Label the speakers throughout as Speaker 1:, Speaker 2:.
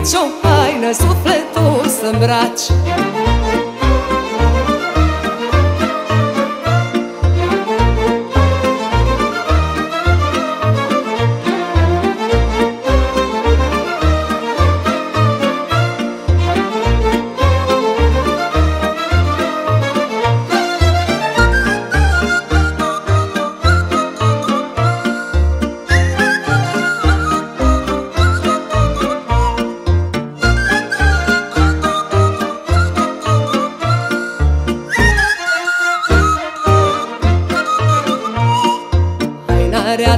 Speaker 1: nicio haină sufletul să-mbraci.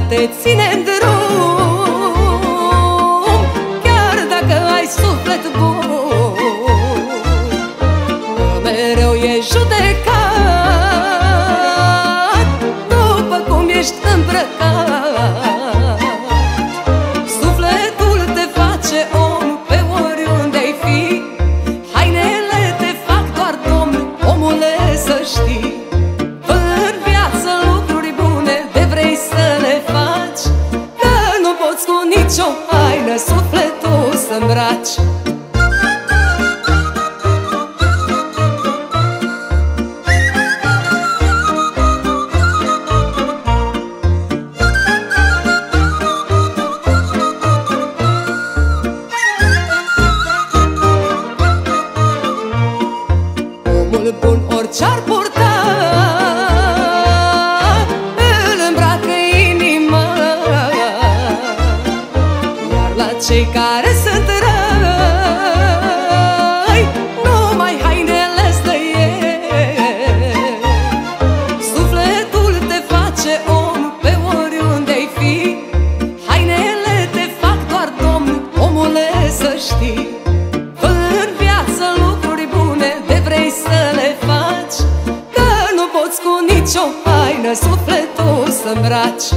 Speaker 1: Te ține în drum, chiar dacă ai suflet bun, mereu e judecat după cum ești îmbrăcat. Sufletul te face om pe oriunde ai fi, hainele te fac doar domn, omule, să știi. În viață lucruri bune de vrei să le faci, că nu poți cu nicio haină sufletul să-mbraci. Omul bun orice-ar purta, îl îmbracă inima, iar la cei care sunt răi numai hainele-ți dă ei. Sufletul te face om pe oriunde ai fi, hainele te fac doar domn, omule, să știi. În viață lucruri bune de vrei să le faci, că nu poți cu nicio haină sufletul să-mbraci.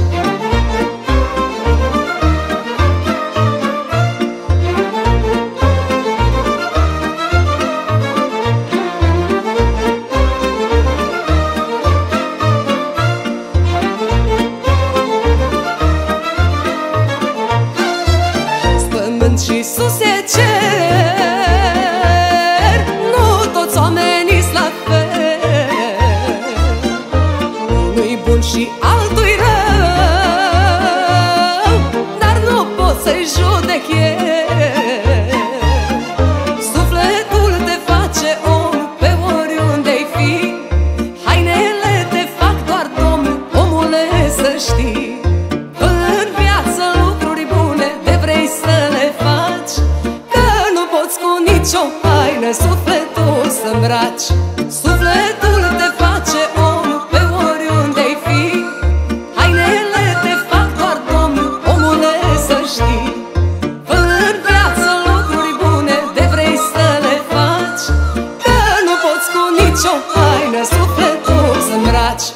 Speaker 1: Pământ și sus e cer, nu toți oamenii-s la fel. Unui bun și altui rău, dar nu pot să-i judec eu. Sufletul te face om pe oriunde ai fi, hainele te fac doar domn, omule, să știi. În viață lucruri bune de vrei să le faci, că nu poți cu nicio haină sufletul să-mbraci. Sufletul te face om pe oriunde ai fi, hainele te fac doar domn, omule, să știi. În viață lucruri bune de vrei să le faci, că nu poți cu nicio haină sufletul să-mbraci.